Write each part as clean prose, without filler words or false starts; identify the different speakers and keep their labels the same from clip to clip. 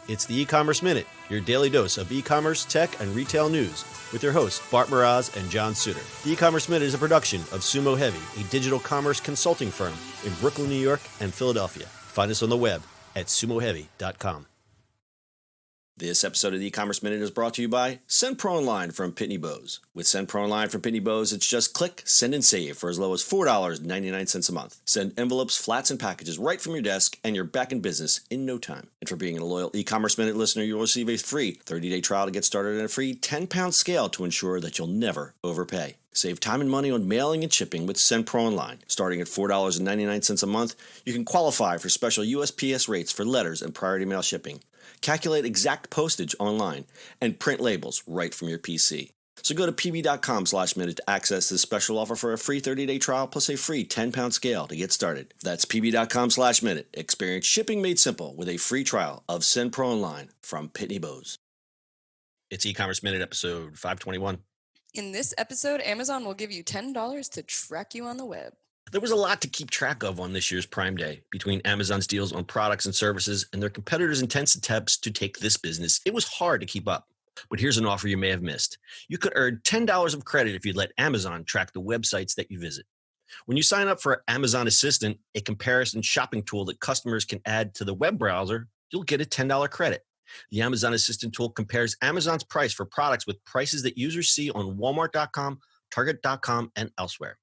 Speaker 1: It's the E-Commerce Minute, your daily dose of e-commerce, tech, and retail news with your hosts Bart Mraz and John Suter. The E-Commerce Minute is a production of Sumo Heavy, a digital commerce consulting firm in Brooklyn, New York, and Philadelphia. Find us on the web at sumoheavy.com. This episode of the E-Commerce Minute is brought to you by SendPro Online from Pitney Bowes. With SendPro Online from Pitney Bowes, it's just click, send, and save for as low as $4.99 a month. Send envelopes, flats, and packages right from your desk, and you're back in business in no time. And for being a loyal E-Commerce Minute listener, you'll receive a free 30-day trial to get started and a free 10-pound scale to ensure that you'll never overpay. Save time and money on mailing and shipping with SendPro Online. Starting at $4.99 a month, you can qualify for special USPS rates for letters and priority mail shipping. Calculate exact postage online, and print labels right from your PC. So go to pb.com/minute to access this special offer for a free 30-day trial plus a free 10-pound scale to get started. That's pb.com/minute. Experience shipping made simple with a free trial of SendPro Online from Pitney Bowes. It's E-Commerce Minute episode 521.
Speaker 2: In this episode, Amazon will give you $10 to track you on the web.
Speaker 1: There was a lot to keep track of on this year's Prime Day. Between Amazon's deals on products and services and their competitors' intense attempts to take this business, it was hard to keep up. But here's an offer you may have missed. You could earn $10 of credit if you let Amazon track the websites that you visit. When you sign up for Amazon Assistant, a comparison shopping tool that customers can add to the web browser, you'll get a $10 credit. The Amazon Assistant tool compares Amazon's price for products with prices that users see on Walmart.com, Target.com, and elsewhere.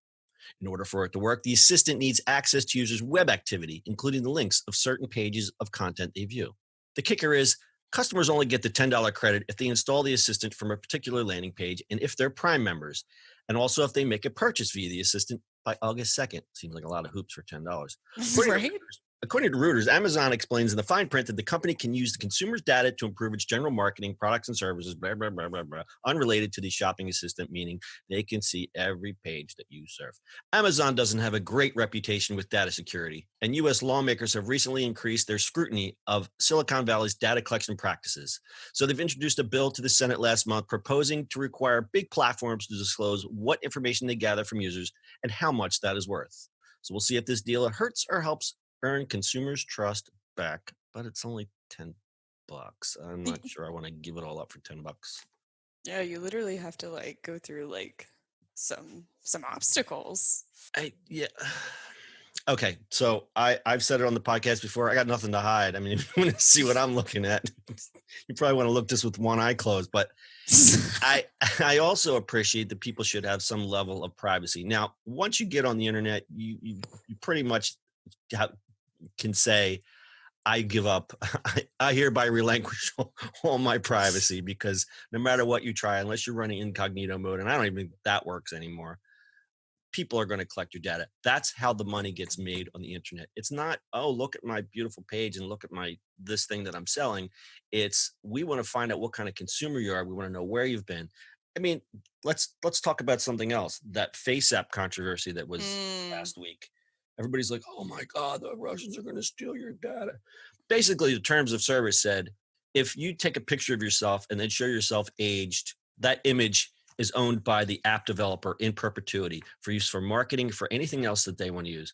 Speaker 1: In order for it to work, the assistant needs access to users' web activity, including the links of certain pages of content they view. The kicker is, customers only get the $10 credit if they install the assistant from a particular landing page and if they're Prime members, and also if they make a purchase via the assistant by August 2nd. Seems like a lot of hoops for $10.
Speaker 2: Right?
Speaker 1: According to Reuters, Amazon explains in the fine print that the company can use the consumer's data to improve its general marketing, products, and services, blah, blah, blah, blah, blah, unrelated to the shopping assistant, meaning they can see every page that you surf. Amazon doesn't have a great reputation with data security, and U.S. lawmakers have recently increased their scrutiny of Silicon Valley's data collection practices. So they've introduced a bill to the Senate last month proposing to require big platforms to disclose what information they gather from users and how much that is worth. So we'll see if this deal hurts or helps earn consumers' trust back, but it's only $10. I'm not sure I want to give it all up for $10.
Speaker 2: Yeah, you literally have to go through some obstacles.
Speaker 1: Okay, so I've said it on the podcast before. I got nothing to hide. I mean, if you want to see what I'm looking at, you probably want to look just with one eye closed. But I also appreciate that people should have some level of privacy. Now, once you get on the internet, you pretty much can say, I give up. I hereby relinquish all my privacy, because no matter what you try, unless you're running incognito mode, and I don't even think that works anymore, people are going to collect your data. That's how the money gets made on the internet. It's not, oh, look at my beautiful page and look at this thing that I'm selling. It's, we want to find out what kind of consumer you are. We want to know where you've been. I mean, let's talk about something else. That FaceApp controversy that was last week. Everybody's like, oh my God, the Russians are going to steal your data. Basically, the terms of service said, if you take a picture of yourself and then show yourself aged, that image is owned by the app developer in perpetuity for use for marketing, for anything else that they want to use.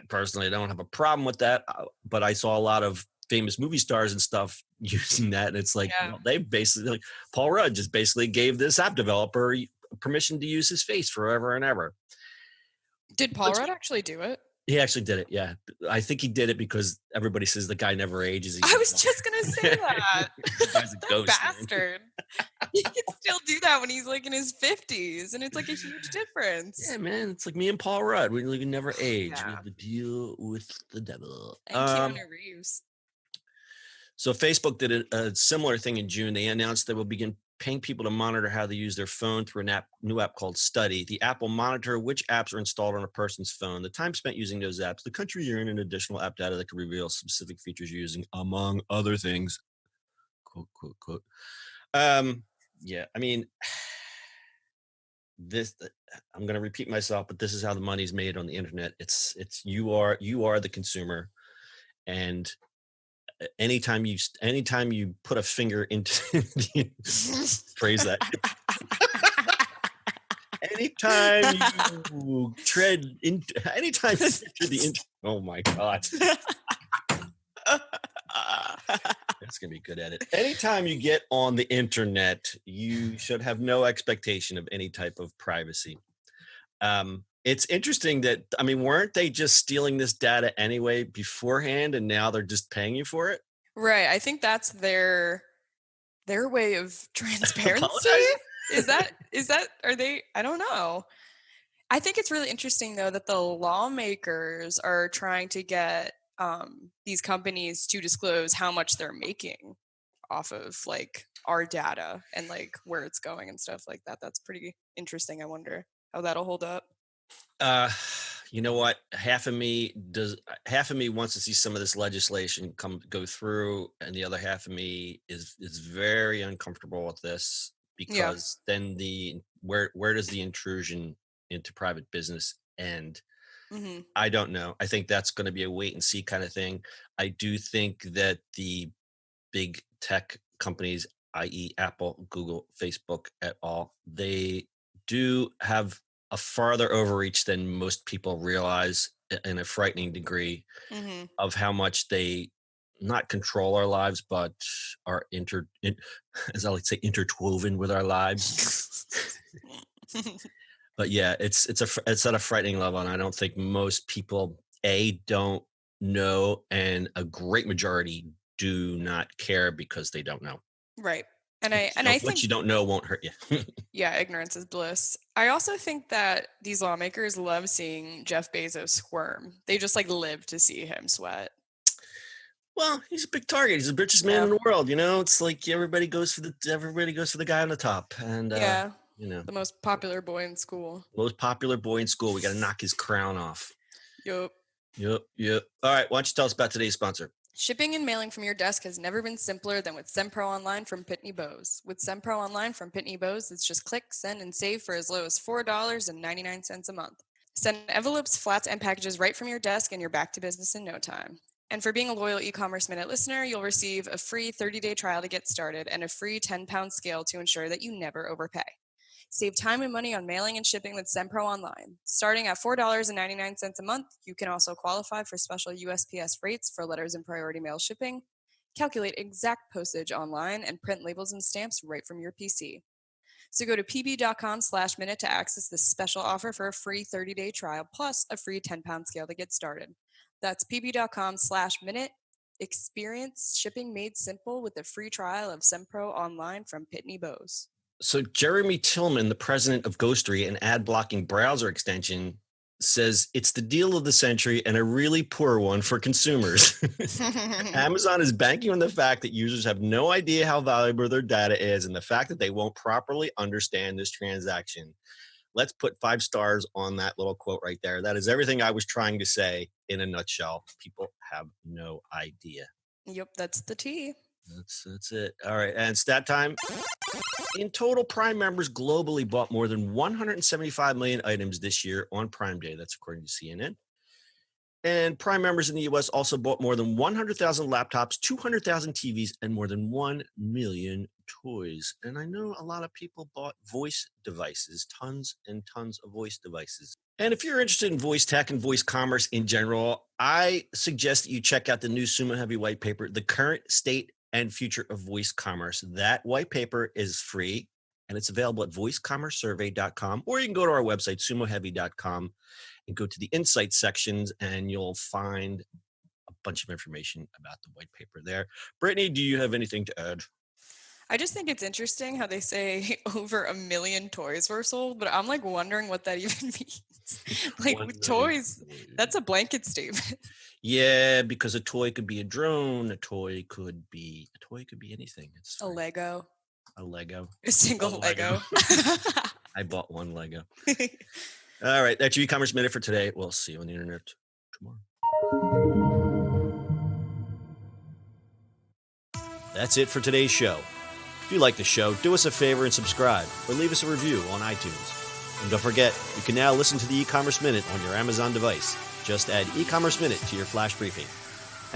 Speaker 1: Personally, I don't have a problem with that, but I saw a lot of famous movie stars and stuff using that. And it's like, well, they basically, Paul Rudd just basically gave this app developer permission to use his face forever and ever.
Speaker 2: Did Paul Rudd actually do it?
Speaker 1: He actually did it, yeah. I think he did it because everybody says the guy never ages.
Speaker 2: I was just going to say that.
Speaker 1: The guy's a ghost,
Speaker 2: bastard. He can still do that when he's in his 50s, and it's a huge difference.
Speaker 1: Yeah, man. It's like me and Paul Rudd. We never age.
Speaker 2: Yeah.
Speaker 1: We have to deal with the devil.
Speaker 2: And Keanu Reeves.
Speaker 1: So Facebook did a similar thing in June. They announced they will begin paying people to monitor how they use their phone through a new app called Study. The app will monitor which apps are installed on a person's phone, the time spent using those apps, the country you're in, and additional app data that can reveal specific features you're using, among other things. Quote, quote, quote. Yeah, I mean, I'm going to repeat myself, but this is how the money's made on the internet. It's you are the consumer, and anytime you put a finger into phrase that. Anytime you tread into, anytime you enter the oh my God. That's going to be good at it. Anytime you get on the internet, you should have no expectation of any type of privacy. It's interesting that, I mean, weren't they just stealing this data anyway beforehand, and now they're just paying you for it?
Speaker 2: Right. I think that's their way of transparency. Is that are they? I don't know. I think it's really interesting though that the lawmakers are trying to get these companies to disclose how much they're making off of like our data and like where it's going and stuff like that. That's pretty interesting. I wonder how that'll hold up.
Speaker 1: You know what? Half of me wants to see some of this legislation go through, and the other half of me is very uncomfortable with this because then where does the intrusion into private business end?
Speaker 2: Mm-hmm.
Speaker 1: I don't know. I think that's going to be a wait and see kind of thing. I do think that the big tech companies, i.e. Apple, Google, Facebook, et al., they do have a farther overreach than most people realize in a frightening degree of how much they not control our lives, but are as I like to say, interwoven with our lives. But yeah, it's at a frightening level, and I don't think most people don't know, and a great majority do not care because they don't know.
Speaker 2: Right. And I think
Speaker 1: what you don't know won't hurt you.
Speaker 2: Yeah, ignorance is bliss. I also think that these lawmakers love seeing Jeff Bezos squirm. They just like live to see him sweat.
Speaker 1: Well, he's a big target. He's the richest man in the world. You know, it's like everybody goes for the guy on the top, and you know,
Speaker 2: the most popular boy in school.
Speaker 1: Most popular boy in school. We got to knock his crown off.
Speaker 2: Yup.
Speaker 1: All right, why don't you tell us about today's sponsor?
Speaker 2: Shipping and mailing from your desk has never been simpler than with SendPro Online from Pitney Bowes. With SendPro Online from Pitney Bowes, it's just click, send, and save for as low as $4.99 a month. Send envelopes, flats, and packages right from your desk, and you're back to business in no time. And for being a loyal e-commerce minute listener, you'll receive a free 30-day trial to get started and a free 10-pound scale to ensure that you never overpay. Save time and money on mailing and shipping with SendPro Online. Starting at $4.99 a month, you can also qualify for special USPS rates for letters and priority mail shipping, calculate exact postage online, and print labels and stamps right from your PC. So go to pb.com/minute to access this special offer for a free 30-day trial plus a free 10-pound scale to get started. That's pb.com/minute. Experience shipping made simple with a free trial of SendPro Online from Pitney Bowes.
Speaker 1: So Jeremy Tillman, the president of Ghostery, an ad-blocking browser extension, says it's the deal of the century and a really poor one for consumers. Amazon is banking on the fact that users have no idea how valuable their data is and the fact that they won't properly understand this transaction. Let's put 5 stars on that little quote right there. That is everything I was trying to say in a nutshell. People have no idea.
Speaker 2: Yep, that's the tea.
Speaker 1: That's it. All right, and stat time. In total, Prime members globally bought more than 175 million items this year on Prime Day. That's according to CNN. And Prime members in the U.S. also bought more than 100,000 laptops, 200,000 TVs, and more than 1 million toys. And I know a lot of people bought voice devices, tons and tons of voice devices. And if you're interested in voice tech and voice commerce in general, I suggest that you check out the new Sumo Heavy white paper, The Current State and Future of Voice Commerce. That white paper is free, and it's available at voicecommercesurvey.com, or you can go to our website, sumoheavy.com, and go to the insights sections, and you'll find a bunch of information about the white paper there. Brittany, do you have anything to add?
Speaker 2: I just think it's interesting how they say over 1 million toys were sold, but I'm like wondering what that even means. Like with toys, that's a blanket statement.
Speaker 1: Yeah, because a toy could be a drone. A toy could be anything. It's
Speaker 2: a Lego.
Speaker 1: A Lego.
Speaker 2: A single Lego.
Speaker 1: I bought 1 Lego. All right, that's your e-commerce minute for today. We'll see you on the internet tomorrow. That's it for today's show. If you like the show, do us a favor and subscribe, or leave us a review on iTunes. And don't forget, you can now listen to the e-commerce minute on your Amazon device. Just add e-commerce minute to your flash briefing.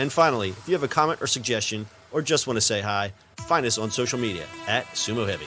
Speaker 1: And finally, if you have a comment or suggestion, or just want to say hi, find us on social media at Sumo Heavy.